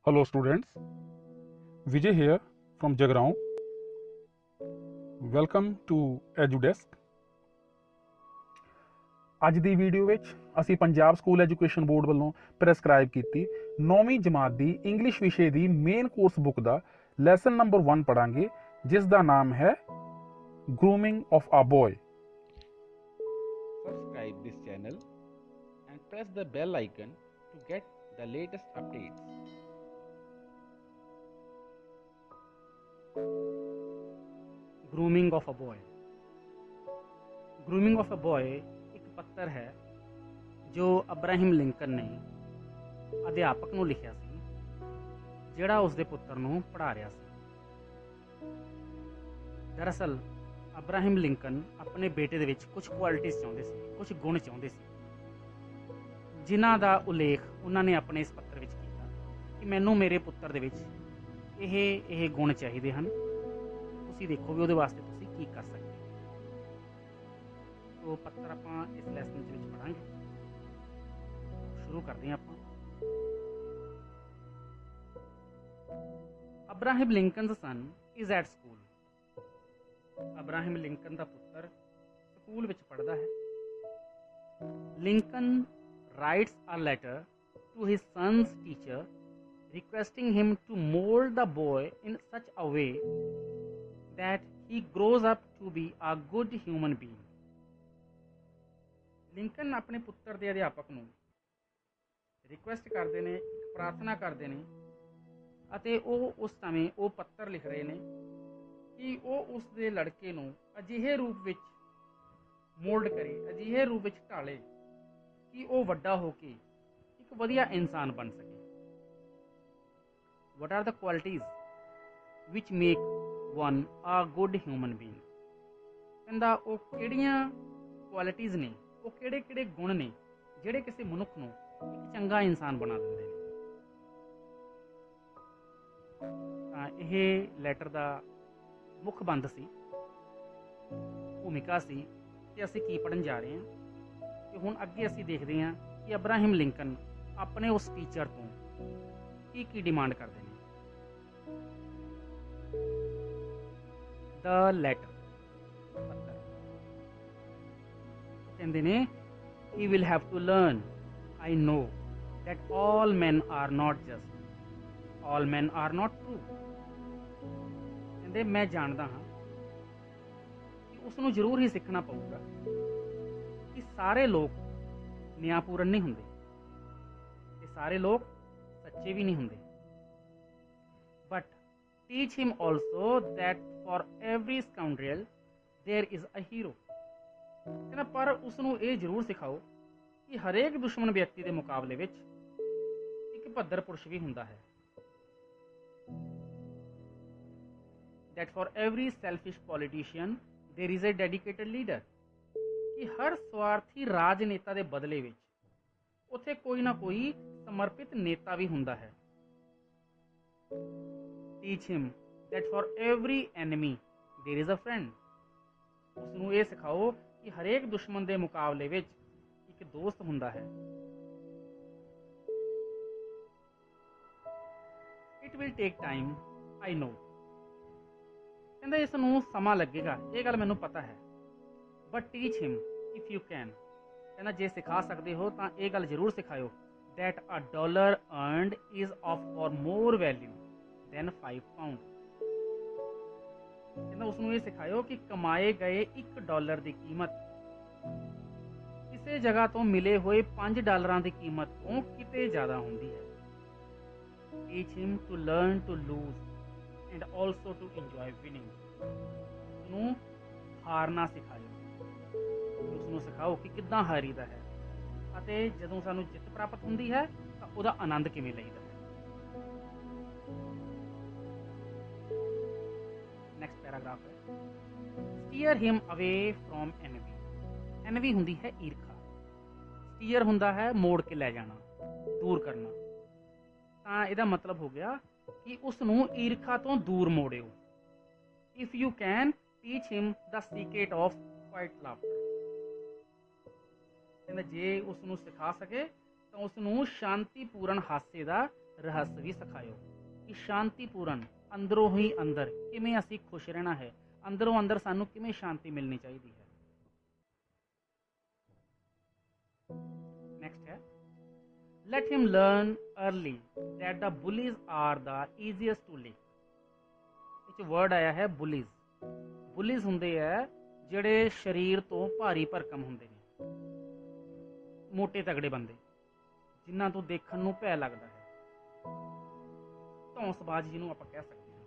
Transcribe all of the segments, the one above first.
Hello students, Vijay here from Jagraon. Welcome to EduDesk. ਅੱਜ ਦੀ video ਵਿੱਚ ਅਸੀਂ Punjab school education board ਵੱਲੋਂ prescribe ਕੀਤੀ 9ਵੀਂ ਜਮਾਤ ਦੀ ਇੰਗਲਿਸ਼ ਵਿਸ਼ੇ ਦੀ ਮੇਨ ਕੋਰਸ ਬੁੱਕ ਦਾ ਲੈਸਨ ਨੰਬਰ 1 ਪੜਾਂਗੇ, ਜਿਸ ਦਾ ਨਾਮ ਹੈ grooming of a boy. Subscribe this channel and press the bell icon to get the latest updates. Grooming of a boy. Grooming of a boy ਇੱਕ ਪੱਤਰ ਹੈ ਜੋ ਅਬਰਾਹਿਮ ਲਿੰਕਨ ਨੇ ਅਧਿਆਪਕ ਨੂੰ ਲਿਖਿਆ ਸੀ, ਜਿਹੜਾ ਉਸਦੇ ਪੁੱਤਰ ਨੂੰ ਪੜ੍ਹਾ ਰਿਹਾ ਸੀ। ਦਰਅਸਲ ਅਬਰਾਹਿਮ ਲਿੰਕਨ ਆਪਣੇ ਬੇਟੇ ਦੇ ਵਿੱਚ ਕੁਝ ਕੁਆਲਿਟੀਜ਼ ਚਾਹੁੰਦੇ ਸੀ, ਕੁਝ ਗੁਣ ਚਾਹੁੰਦੇ ਸੀ, ਜਿਨ੍ਹਾਂ ਦਾ ਉਲੇਖ ਉਹਨਾਂ ਨੇ ਆਪਣੇ ਇਸ ਪੱਤਰ ਵਿੱਚ ਕੀਤਾ ਕਿ ਮੈਨੂੰ ਮੇਰੇ ਪੁੱਤਰ ਦੇ ਵਿੱਚ ਇਹ ਗੁਣ ਚਾਹੀਦੇ ਹਨ। ਤੁਸੀਂ ਦੇਖੋ ਵੀ ਉਹਦੇ ਵਾਸਤੇ ਤੁਸੀਂ ਕੀ ਕਰ ਸਕਦੇ ਹੋ। ਸੋ ਪੱਤਰ ਆਪਾਂ ਇਸ ਲੈਸਨ ਦੇ ਵਿੱਚ ਪੜਾਂਗੇ। ਸ਼ੁਰੂ ਕਰਦੇ ਹਾਂ ਆਪਾਂ। ਅਬਰਾਹਿਮ ਲਿੰਕਨਸ ਸਨ ਇਜ਼ ਐਟ ਸਕੂਲ। ਅਬਰਾਹਿਮ ਲਿੰਕਨ ਦਾ ਪੁੱਤਰ ਸਕੂਲ ਵਿੱਚ ਪੜ੍ਹਦਾ ਹੈ। Lincoln writes a letter to his son's teacher requesting him to mold the boy in such a way that he grows up to be a good human being. Lincoln ਆਪਣੇ ਪੁੱਤਰ ਦੇ ਅਧਿਆਪਕ ਨੂੰ request ਕਰਦੇ ਨੇ, ਇੱਕ ਪ੍ਰਾਰਥਨਾ ਕਰਦੇ ਨੇ, ਅਤੇ ਉਹ ਉਸ ਸਮੇਂ ਉਹ ਪੱਤਰ ਲਿਖ ਰਹੇ ਨੇ ਕਿ ਉਹ ਉਸ ਦੇ ਲੜਕੇ ਨੂੰ ਅਜਿਹੇ ਰੂਪ ਵਿੱਚ ਮੋਲਡ ਕਰੇ, ਅਜਿਹੇ ਰੂਪ ਵਿੱਚ ਢਾਲੇ ਕਿ ਉਹ ਵੱਡਾ ਹੋ ਕੇ ਇੱਕ ਵਧੀਆ ਇਨਸਾਨ ਬਣ ਸਕੇ। What are the qualities which make one a good human being? ਕਹਿੰਦਾ ਉਹ ਕਿਹੜੀਆਂ ਕੁਆਲਿਟੀਜ਼ ਨੇ, ਉਹ ਕਿਹੜੇ ਗੁਣ ਨੇ ਜਿਹੜੇ ਕਿਸੇ ਮਨੁੱਖ ਨੂੰ ਇੱਕ ਚੰਗਾ ਇਨਸਾਨ ਬਣਾ ਦਿੰਦੇ ਨੇ। ਤਾਂ ਇਹ ਲੈਟਰ ਦਾ ਮੁੱਖ ਬੰਦ ਸੀ, ਭੂਮਿਕਾ ਸੀ ਕਿ ਅਸੀਂ ਕੀ ਪੜ੍ਹਨ ਜਾ ਰਹੇ ਹਾਂ। ਤੇ ਹੁਣ ਅੱਗੇ ਅਸੀਂ ਦੇਖਦੇ ਹਾਂ ਕਿ ਅਬਰਾਹਿਮ ਲਿੰਕਨ ਆਪਣੇ ਉਸ ਟੀਚਰ ਤੋਂ ਕੀ ਡਿਮਾਂਡ ਕਰਦੇ ਨੇ। ਦ ਲੈਟਰ ਕਹਿੰਦੇ ਨੇ he will have to learn. I know that all men are not just, all men are not true. ਕਹਿੰਦੇ ਮੈਂ ਜਾਣਦਾ ਹਾਂ ਕਿ ਉਸ ਨੂੰ ਜ਼ਰੂਰ ਹੀ ਸਿੱਖਣਾ ਪਊਗਾ ਕਿ ਸਾਰੇ ਲੋਕ ਨਿਆਂਪੂਰਨ ਨਹੀਂ ਹੁੰਦੇ ਤੇ ਸਾਰੇ ਲੋਕ ਸੱਚੇ ਵੀ ਨਹੀਂ ਹੁੰਦੇ। But teach him also that for every scoundrel there is a hero. ਕਹਿੰਦਾ ਪਰ ਉਸ ਨੂੰ ਇਹ ਜ਼ਰੂਰ ਸਿਖਾਓ ਕਿ ਹਰੇਕ ਦੁਸ਼ਮਣ ਵਿਅਕਤੀ ਦੇ ਮੁਕਾਬਲੇ ਵਿੱਚ ਇੱਕ ਭੱਦਰ ਪੁਰਸ਼ ਵੀ ਹੁੰਦਾ ਹੈ। that for every selfish politician there is a dedicated leader. ਕਿ ਹਰ ਸਵਾਰਥੀ ਰਾਜਨੇਤਾ ਦੇ ਬਦਲੇ ਵਿੱਚ ਉੱਥੇ ਕੋਈ ਨਾ ਕੋਈ ਸਮਰਪਿਤ ਨੇਤਾ ਵੀ ਹੁੰਦਾ ਹੈ। Teach him that for every enemy there is a friend. ਉਸ ਨੂੰ ਇਹ ਸਿਖਾਓ ਕਿ ਹਰੇਕ ਦੁਸ਼ਮਣ ਦੇ ਮੁਕਾਬਲੇ ਵਿੱਚ ਇੱਕ ਦੋਸਤ ਹੁੰਦਾ ਹੈ। It will take time, I know. ਕਹਿੰਦਾ ਇਸ ਨੂੰ ਸਮਾਂ ਲੱਗੇਗਾ, ਇਹ ਗੱਲ ਮੈਨੂੰ ਪਤਾ ਹੈ। But teach him if you can. ਕਹਿੰਦਾ ਜੇ ਸਿਖਾ ਸਕਦੇ ਹੋ ਤਾਂ ਇਹ ਗੱਲ ਜ਼ਰੂਰ ਸਿਖਾਇਓ that a dollar earned is of or more value than 5 pound. ਕਹਿੰਦਾ ਉਸ ਨੂੰ ਇਹ ਸਿਖਾਇਓ ਕਿ ਕਮਾਏ ਗਏ $1 ਦੀ ਕੀਮਤ ਕਿਸੇ ਜਗ੍ਹਾ ਤੋਂ ਮਿਲੇ ਹੋਏ $5 ਦੀ ਕੀਮਤ ਤੋਂ ਕਿਤੇ ਜ਼ਿਆਦਾ ਹੁੰਦੀ ਹੈ। Teach him to learn to lose and also to enjoy winning. ਉਸ ਨੂੰ ਹਾਰਨਾ ਸਿਖਾਇਓ, ਉਸ ਨੂੰ ਸਿਖਾਓ ਕਿ ਕਿੱਦਾਂ ਹਾਰੀਦਾ ਹੈ ਅਤੇ ਜਦੋਂ ਸਾਨੂੰ ਜਿੱਤ ਪ੍ਰਾਪਤ ਹੁੰਦੀ ਹੈ ਤਾਂ ਉਹਦਾ ਆਨੰਦ ਕਿਵੇਂ ਲਈਦਾ ਹੈ। ਨੈਕਸਟ ਪੈਰਾਗ੍ਰਾਫ ਹੈ ਸਟੀਅਰ ਹਿਮ ਅਵੇ ਫਰੋਮ ਐਨਵੀ। ਐਨਵੀ ਹੁੰਦੀ ਹੈ ਈਰਖਾ, ਸਟੀਅਰ ਹੁੰਦਾ ਹੈ ਮੋੜ ਕੇ ਲੈ ਜਾਣਾ, ਦੂਰ ਕਰਨਾ। ਤਾਂ ਇਹਦਾ ਮਤਲਬ ਹੋ ਗਿਆ ਕਿ ਉਸ ਨੂੰ ਈਰਖਾ ਤੋਂ ਦੂਰ ਮੋੜਿਓ। If you can teach him the secret of quiet laughter. ਕਹਿੰਦਾ ਜੇ ਉਸ ਨੂੰ ਸਿਖਾ ਸਕੇ ਤਾਂ ਉਸ ਨੂੰ ਸ਼ਾਂਤੀਪੂਰਨ ਹਾਸੇ ਦਾ ਰਹੱਸ ਵੀ ਸਿਖਾਇਓ ਕਿ ਸ਼ਾਂਤੀਪੂਰਨ ਅੰਦਰੋਂ ਹੀ ਅੰਦਰ ਕਿਵੇਂ ਅਸੀਂ ਖੁਸ਼ ਰਹਿਣਾ ਹੈ, ਅੰਦਰੋਂ ਅੰਦਰ ਸਾਨੂੰ ਕਿਵੇਂ ਸ਼ਾਂਤੀ ਮਿਲਣੀ ਚਾਹੀਦੀ ਹੈ। ਨੈਕਸਟ ਹੈ, let him learn early that the bullies are the easiest to live। ਇਹ ਵਰਡ ਆਇਆ ਹੈ bullies। bullies ਹੁੰਦੇ ਹੈ ਜਿਹੜੇ ਸਰੀਰ ਤੋਂ ਭਾਰੀ ਭਰਕਮ ਹੁੰਦੇ ਨੇ, ਮੋਟੇ ਤਗੜੇ ਬੰਦੇ ਜਿਨ੍ਹਾਂ ਤੋਂ ਦੇਖਣ ਨੂੰ ਭੈ ਲੱਗਦਾ ਹੈ, ਧੌਂਸਬਾਜ਼ ਜਿਹਨੂੰ ਆਪਾਂ ਕਹਿ ਸਕਦੇ ਹਾਂ।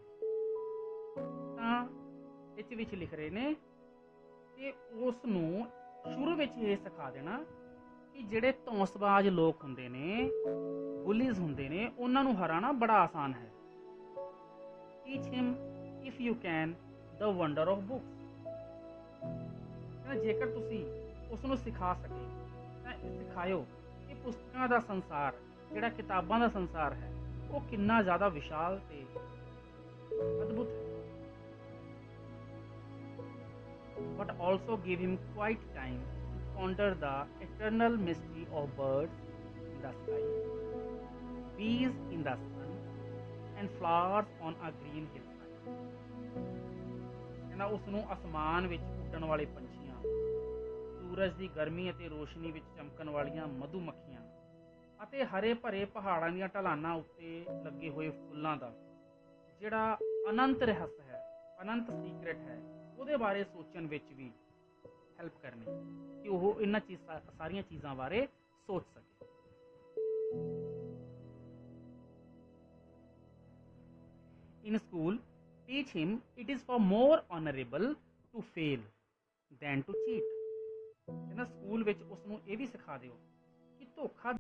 ਤਾਂ ਇਸ ਵਿੱਚ ਲਿਖ ਰਹੇ ਨੇ ਕਿ ਉਸ ਨੂੰ ਸ਼ੁਰੂ ਵਿੱਚ ਇਹ ਸਿਖਾ ਦੇਣਾ ਕਿ ਜਿਹੜੇ ਧੌਂਸਬਾਜ਼ ਲੋਕ ਹੁੰਦੇ ਨੇ, ਬੁਲੀਜ਼ ਹੁੰਦੇ ਨੇ, ਉਹਨਾਂ ਨੂੰ ਹਰਾਉਣਾ ਬੜਾ ਆਸਾਨ ਹੈ। Teach him if you can the wonder of books। ਜੇਕਰ ਤੁਸੀਂ ਉਸ ਨੂੰ ਸਿਖਾ ਸਕੇ ਤਾਂ ਸਿਖਾਇਓ ਕਿ ਪੁਸਤਕਾਂ ਦਾ ਸੰਸਾਰ, ਜਿਹੜਾ ਕਿਤਾਬਾਂ ਦਾ ਸੰਸਾਰ ਹੈ, ਉਹ ਕਿੰਨਾ ਜ਼ਿਆਦਾ ਵਿਸ਼ਾਲ ਤੇ ਅਦਭੁਤ ਹੈ। But also give him quiet time to ponder the eternal mystery of birds in the sky, bees in the sun, and flowers on a green hillside। ਕਹਿੰਦਾ ਉਸ ਨੂੰ ਅਸਮਾਨ ਵਿੱਚ ਉੱਡਣ ਵਾਲੇ ਪੰਛੀਆਂ, ਸੂਰਜ ਦੀ ਗਰਮੀ ਅਤੇ ਰੋਸ਼ਨੀ ਵਿੱਚ ਚਮਕਣ ਵਾਲੀਆਂ ਮਧੂ ਮੱਖੀਆਂ ਅਤੇ ਹਰੇ ਭਰੇ ਪਹਾੜਾਂ ਦੀਆਂ ਢਲਾਨਾਂ ਉੱਤੇ ਲੱਗੇ ਹੋਏ ਫੁੱਲਾਂ ਦਾ ਜਿਹੜਾ ਅਨੰਤ ਰਹੱਸ ਹੈ, ਅਨੰਤ ਸੀਕ੍ਰੇਟ ਹੈ, ਉਹਦੇ ਬਾਰੇ ਸੋਚਣ ਵਿੱਚ ਵੀ ਹੈਲਪ ਕਰਨੀ ਕਿ ਉਹ ਇਹਨਾਂ ਸਾਰੀਆਂ ਚੀਜ਼ਾਂ ਬਾਰੇ ਸੋਚ ਸਕੇ। In school, teach him it is for more honorable to fail than to cheat। ਕਹਿੰਦਾ ਸਕੂਲ ਵਿੱਚ ਉਸ ਨੂੰ ਇਹ ਵੀ ਸਿਖਾ ਦਿਓ ਕਿ ਧੋਖਾ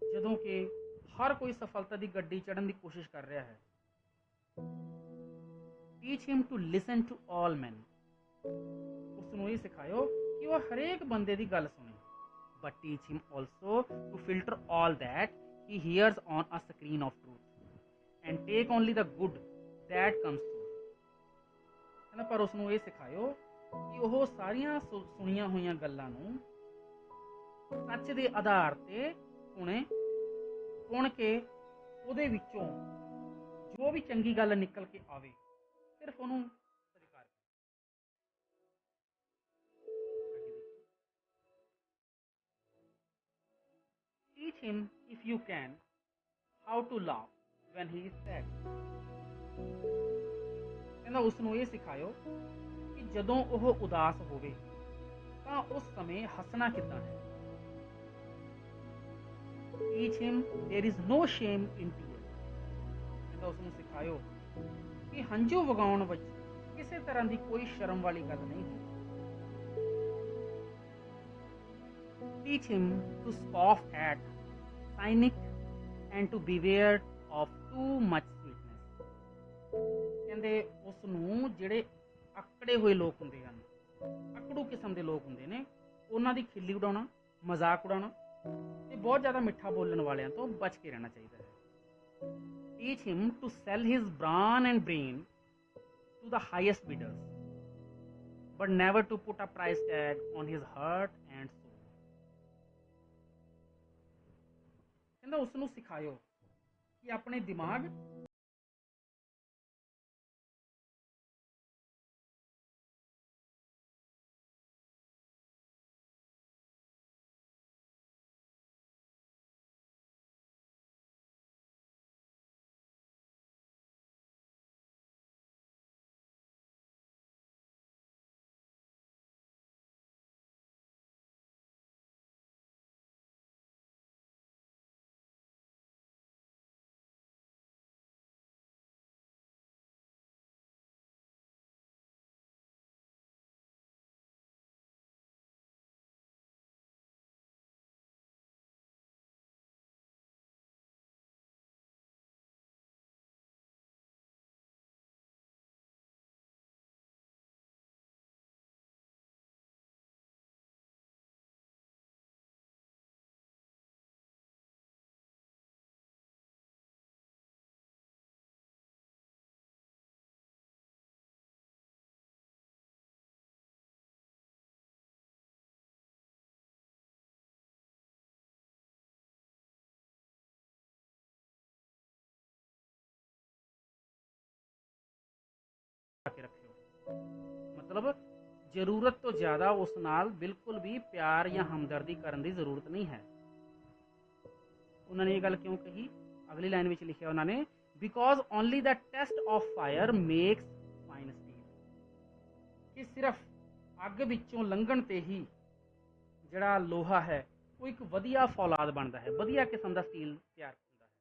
ਜਦੋਂ ਕਿ ਹਰ ਕੋਈ ਸਫਲਤਾ ਦੀ ਗੱਡੀ ਚੜ੍ਹਨ ਦੀ ਕੋਸ਼ਿਸ਼ ਕਰ ਰਿਹਾ ਹੈ। Teach him to listen to all men। ਉਸ ਨੂੰ ਇਹ ਸਿਖਾਇਓ ਕਿ ਉਹ ਹਰੇਕ ਬੰਦੇ ਦੀ ਗੱਲ ਸੁਣੇ। But teach him also to filter all that he hears on a screen of truth and take only the good that comes through। ਪਰ ਉਸ ਨੂੰ ਇਹ ਸਿਖਾਇਓ ਕਿ ਉਹ ਸਾਰੀਆਂ ਸੁਣੀਆਂ ਹੋਈਆਂ ਗੱਲਾਂ ਨੂੰ ਸੱਚ ਦੇ ਆਧਾਰ ਤੇ ਸੁਣ ਕੇ ਉਹਦੇ ਵਿੱਚੋਂ ਜੋ ਵੀ ਚੰਗੀ ਗੱਲ ਨਿਕਲ ਕੇ ਆਵੇ ਸਿਰਫ ਉਹਨੂੰ ਸਵੀਕਾਰ ਕਰੋ। Teach him if you can how to laugh when he is sad। ਕਹਿੰਦਾ ਉਸ ਨੂੰ ਇਹ ਸਿਖਾਇਓ ਕਿ ਜਦੋਂ ਉਹ ਉਦਾਸ ਹੋਵੇ ਤਾਂ ਉਸ ਸਮੇਂ ਹੱਸਣਾ ਕਿੱਦਾਂ ਹੈ। Teach him there is no shame in tears। ਕਹਿੰਦਾ ਉਸ ਨੂੰ ਸਿਖਾਇਓ ਕਿ ਹੰਝੂ ਵਗਾਉਣ ਵਿੱਚ ਕਿਸੇ ਤਰ੍ਹਾਂ ਦੀ ਕੋਈ ਸ਼ਰਮ ਵਾਲੀ ਗੱਲ ਨਹੀਂ ਹੈ। Teach him to scoff at cynic and to beware of too much sweetness। ਕਹਿੰਦੇ ਉਸ ਨੂੰ ਜਿਹੜੇ ਆਕੜੇ ਹੋਏ ਲੋਕ ਹੁੰਦੇ ਹਨ, ਆਕੜੂ ਕਿਸਮ ਦੇ ਲੋਕ ਹੁੰਦੇ ਨੇ, ਉਹਨਾਂ ਦੀ ਖਿੱਲੀ ਉਡਾਉਣਾ ਮਜ਼ਾਕ ਉਡਾਉਣਾ ਤੇ ਬਹੁਤ ਜ਼ਿਆਦਾ ਮਿੱਠਾ ਬੋਲਣ ਵਾਲਿਆਂ ਤੋਂ ਬਚ ਕੇ ਰਹਿਣਾ ਚਾਹੀਦਾ ਹੈ। Teach him to sell his brawn and brain to the highest bidders, but never to put a price tag on his heart and soul. ਕਹਿੰਦਾ ਉਸ ਨੂੰ ਸਿਖਾਇਓ ਕਿ ਆਪਣੇ ਦਿਮਾਗ ਕੇ ਰੱਖਿਓ। ਮਤਲਬ ਜ਼ਰੂਰਤ ਤੋਂ ਜ਼ਿਆਦਾ ਉਸ ਨਾਲ ਬਿਲਕੁਲ ਵੀ ਪਿਆਰ ਜਾਂ ਹਮਦਰਦੀ ਕਰਨ ਦੀ ਜ਼ਰੂਰਤ ਨਹੀਂ ਹੈ। ਉਹਨਾਂ ਨੇ ਇਹ ਗੱਲ ਕਿਉਂ ਕਹੀ? ਅਗਲੀ ਲਾਈਨ ਵਿੱਚ ਲਿਖਿਆ ਉਹਨਾਂ ਨੇ, because only the test of fire makes fine steel, ਕਿ ਸਿਰਫ ਅੱਗ ਵਿੱਚੋਂ ਲੰਘਣ ਤੇ ਹੀ ਜਿਹੜਾ ਲੋਹਾ ਹੈ ਉਹ ਇੱਕ ਵਧੀਆ ਫੌਲਾਦ ਬਣਦਾ ਹੈ, ਵਧੀਆ ਕਿਸਮ ਦਾ ਸਟੀਲ ਤਿਆਰ ਹੁੰਦਾ ਹੈ।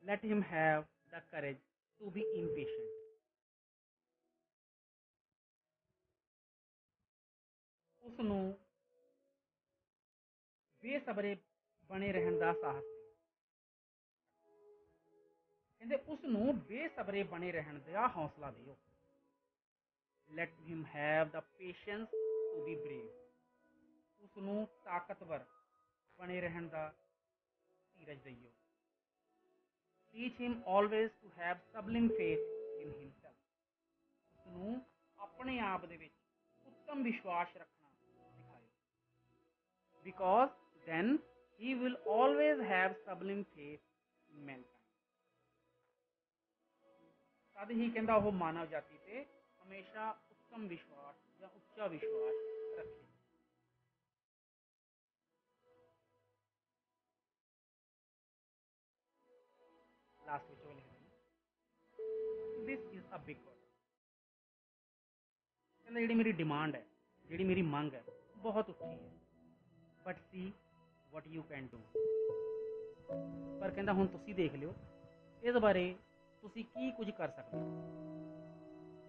Let him have the courage to be impatient. ਉਸ ਨੂੰ ਬੇਸਬਰੇ ਬਣੇ ਰਹਿਣ ਦਾ ਸਾਹਸ ਦਿਓ। ਕਹਿੰਦੇ ਉਸ ਨੂੰ ਬੇਸਬਰੇ ਬਣੇ ਰਹਿਣ ਦਾ ਹੌਸਲਾ ਦਿਓ। Let him have the patience to be brave. ਉਸ ਨੂੰ ਤਾਕਤਵਰ ਬਣੇ ਰਹਿਣ ਦਾ ਧੀਰਜ ਦਿਓ। Teach him always to have sublime faith in himself. ਉਸ ਨੂੰ ਆਪਣੇ ਆਪ ਦੇ ਵਿੱਚ ਉੱਤਮ ਵਿਸ਼ਵਾਸ ਰੱਖਣਾ ਸਿਖਾਇਓ। Because then he will always have sublime faith in mankind. ਤਦ ਹੀ ਕਹਿੰਦਾ ਉਹ ਮਾਨਵ ਜਾਤੀ ਤੇ ਹਮੇਸ਼ਾ ਉੱਤਮ ਵਿਸ਼ਵਾਸ ਜਾਂ ਉੱਚਾ ਵਿਸ਼ਵਾਸ ਰੱਖੇ। ਲਾਸਟ ਵਿੱਚ ਉਹ ਲਿਖਦੇ ਨੇ, this is a big word. ਕਹਿੰਦਾ ਜਿਹੜੀ ਮੇਰੀ ਡਿਮਾਂਡ ਹੈ, ਜਿਹੜੀ ਮੇਰੀ ਮੰਗ ਹੈ, ਬਹੁਤ ਉੱਚੀ ਹੈ, but C what you can do. ਪਰ ਕਹਿੰਦਾ ਹੁਣ ਤੁਸੀਂ ਦੇਖ ਲਿਓ ਇਸ ਬਾਰੇ ਤੁਸੀਂ ਕੀ ਕੁਝ ਕਰ ਸਕਦੇ ਹੋ।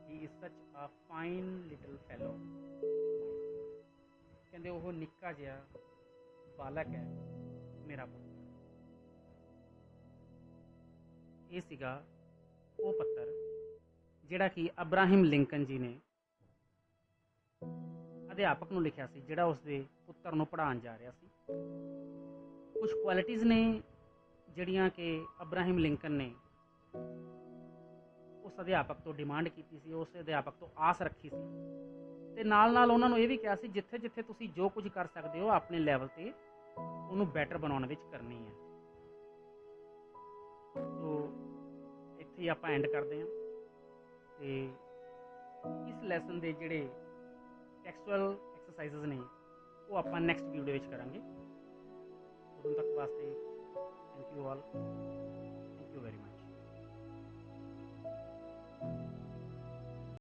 ਹੀ ਇਜ਼ ਸੱਚ ਅ ਫਾਈਨ ਲਿਟਲ ਫੈਲੋ। ਕਹਿੰਦੇ ਉਹ ਨਿੱਕਾ ਜਿਹਾ ਬਾਲਕ ਹੈ ਮੇਰਾ ਪੁੱਤ। ਇਹ ਸੀਗਾ ਉਹ ਪੱਤਰ ਜਿਹੜਾ ਕਿ ਅਬਰਾਹਿਮ ਲਿੰਕਨ ਜੀ ਨੇ ਅਧਿਆਪਕ ਨੂੰ ਲਿਖਿਆ ਸੀ, ਜਿਹੜਾ ਉਸਦੇ ਪੁੱਤਰ ਨੂੰ ਪੜ੍ਹਾਉਣ ਜਾ ਰਿਹਾ ਸੀ। ਕੁਝ ਕੁਆਲਿਟੀਜ਼ ਨੇ ਜਿਹੜੀਆਂ ਕਿ ਅਬਰਾਹਿਮ ਲਿੰਕਨ ਨੇ ਉਸ ਅਧਿਆਪਕ ਤੋਂ ਡਿਮਾਂਡ ਕੀਤੀ ਸੀ, ਉਸ ਅਧਿਆਪਕ ਤੋਂ ਆਸ ਰੱਖੀ ਸੀ, ਤੇ ਨਾਲ ਨਾਲ ਉਹਨਾਂ ਨੂੰ ਇਹ ਵੀ ਕਿਹਾ ਸੀ ਜਿੱਥੇ ਜਿੱਥੇ ਤੁਸੀਂ ਜੋ ਕੁਝ ਕਰ ਸਕਦੇ ਹੋ ਆਪਣੇ ਲੈਵਲ ਤੇ ਉਹਨੂੰ ਬੈਟਰ ਬਣਾਉਣ ਵਿੱਚ ਕਰਨੀ ਹੈ। ਸੋ ਇੱਥੇ ਹੀ ਆਪਾਂ ਐਂਡ ਕਰਦੇ ਹਾਂ ਤੇ ਇਸ ਲੈਸਨ ਦੇ ਜਿਹੜੇ ਟੈਕਸਚੁਅਲ ਐਕਸਰਸਾਈਜ਼ਸ ਨੇ ਉਹ ਆਪਾਂ ਨੈਕਸਟ ਵੀਡੀਓ ਵਿੱਚ ਕਰਾਂਗੇ। ਉਦੋਂ ਤੱਕ ਵਾਸਤੇ ਥੈਂਕ ਯੂ ਆਲ।